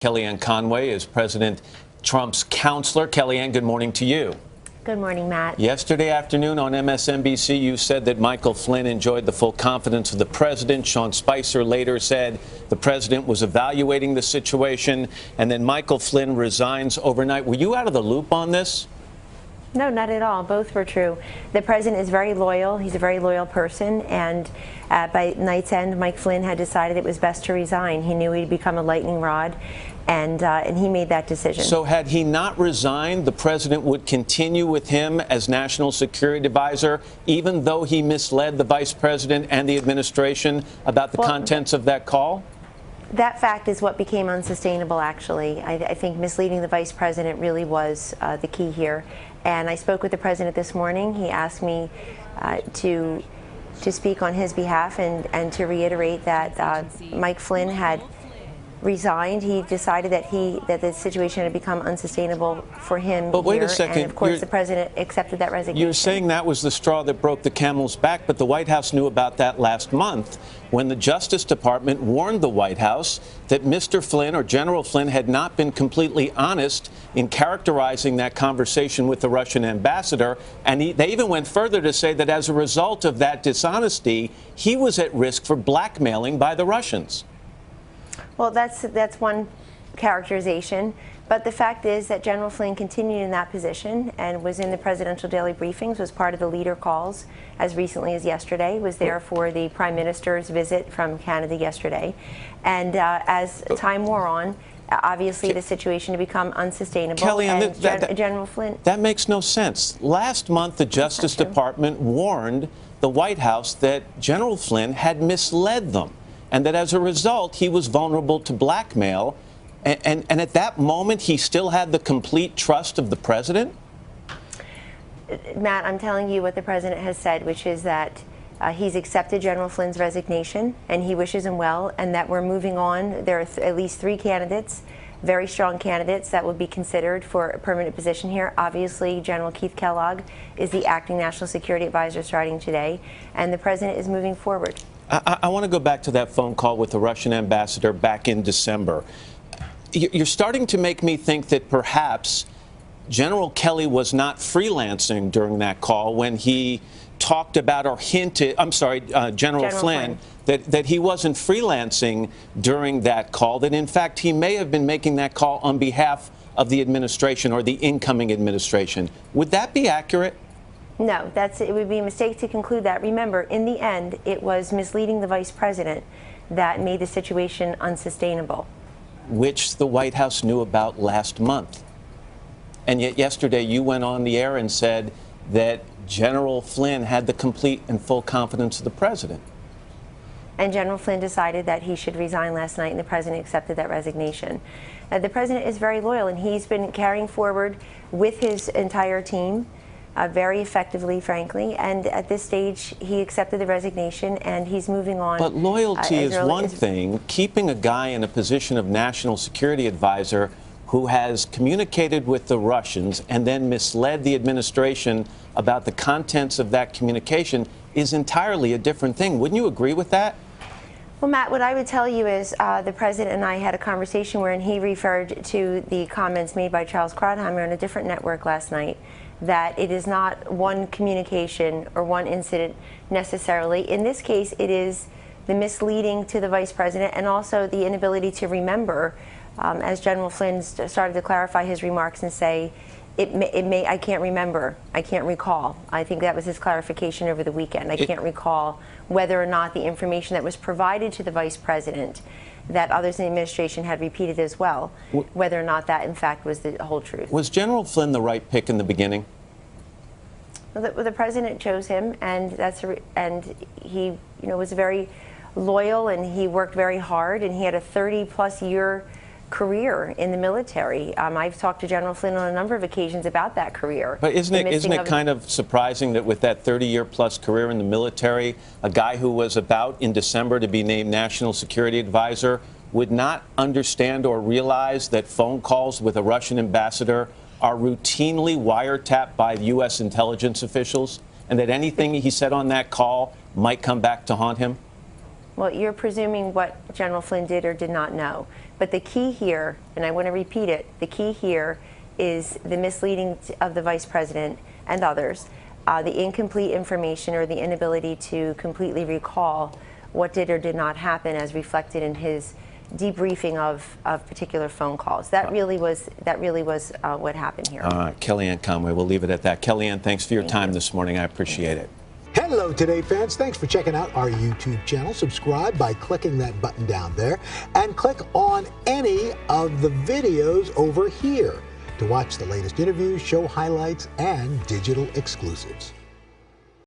Kellyanne Conway is President Trump's counselor. Kellyanne, good morning to you. Good morning, Matt. Yesterday afternoon on MSNBC, you said that Michael Flynn enjoyed the full confidence of the president. Sean Spicer later said the president was evaluating the situation, and then Michael Flynn resigns overnight. Were you out of the loop on this? No, not at all. Both were true. The president is very loyal. He's a very loyal person, and by night's end, Mike Flynn had decided it was best to resign. He knew he'd become a lightning rod, and he made that decision. So had he not resigned, the president would continue with him as national security advisor, even though he misled the vice president and the administration about the contents of that call? That fact is what became unsustainable, actually. I think misleading the vice president really was the key here. And I spoke with the president this morning. He asked me to speak on his behalf and to reiterate that Mike Flynn had resigned. He decided that the situation had become unsustainable for him. But wait here, a second. And of course, the president accepted that resignation. You're saying that was the straw that broke the camel's back, but the White House knew about that last month when the Justice Department warned the White House that Mr. Flynn or General Flynn had not been completely honest in characterizing that conversation with the Russian ambassador. And they even went further to say that as a result of that dishonesty, he was at risk for blackmailing by the Russians. Well, that's one characterization. But the fact is that General Flynn continued in that position and was in the presidential daily briefings, was part of the leader calls as recently as yesterday, was there for the Prime Minister's visit from Canada yesterday. And as time wore on, obviously the situation had become unsustainable. Kellyanne, General Flynn... That makes no sense. Last month, the Justice Department warned the White House that General Flynn had misled them, and that as a result, he was vulnerable to blackmail. And at that moment, he still had the complete trust of the president? Matt, I'm telling you what the president has said, which is that he's accepted General Flynn's resignation, and he wishes him well, and that we're moving on. There are at least 3 candidates, very strong candidates, that would be considered for a permanent position here. Obviously, General Keith Kellogg is the acting national security advisor starting today, and the president is moving forward. I want to go back to that phone call with the Russian ambassador back in December. You're starting to make me think that perhaps General Kelly was not freelancing during that call when he talked about or hinted, General Flynn, that he wasn't freelancing during that call, that in fact he may have been making that call on behalf of the administration or the incoming administration. Would that be accurate? No, it would be a mistake to conclude that. Remember, in the end, it was misleading the vice president that made the situation unsustainable. Which the White House knew about last month. And yet yesterday you went on the air and said that General Flynn had the complete and full confidence of the president. And General Flynn decided that he should resign last night, and the president accepted that resignation. The president is very loyal, and he's been carrying forward with his entire team very effectively, frankly, and at this stage he accepted the resignation and he's moving on. But loyalty is one thing. Keeping a guy in a position of national security advisor who has communicated with the Russians and then misled the administration about the contents of that communication is entirely a different thing. Wouldn't you agree with that? Well, Matt, what I would tell you is the president and I had a conversation wherein he referred to the comments made by Charles Krauthammer on a different network last night, that it is not one communication or one incident necessarily. In this case, it is the misleading to the vice president and also the inability to remember, as General Flynn started to clarify his remarks and say, I can't remember, I can't recall. I think that was his clarification over the weekend. I can't recall whether or not the information that was provided to the vice president that others in the administration had repeated as well, whether or not that in fact was the whole truth. Was General Flynn the right pick in the beginning? The president chose him, and he was very loyal, and he worked very hard, and he had a 30-plus year career in the military. I've talked to General Flynn on a number of occasions about that career. But isn't it kind of surprising that with that 30-year-plus career in the military, a guy who was about in December to be named National Security Advisor would not understand or realize that phone calls with a Russian ambassador are routinely wiretapped by U.S. intelligence officials, and that anything he said on that call might come back to haunt him? Well, you're presuming what General Flynn did or did not know. But the key here, and I want to repeat it, the key here is the misleading of the Vice President and others, the incomplete information or the inability to completely recall what did or did not happen as reflected in his debriefing of particular phone calls. That really was what happened here. All right, Kellyanne Conway, we'll leave it at that. Kellyanne, thanks for your time this morning. I appreciate it. Hello, Today fans. Thanks for checking out our YouTube channel. Subscribe by clicking that button down there and click on any of the videos over here to watch the latest interviews, show highlights, and digital exclusives.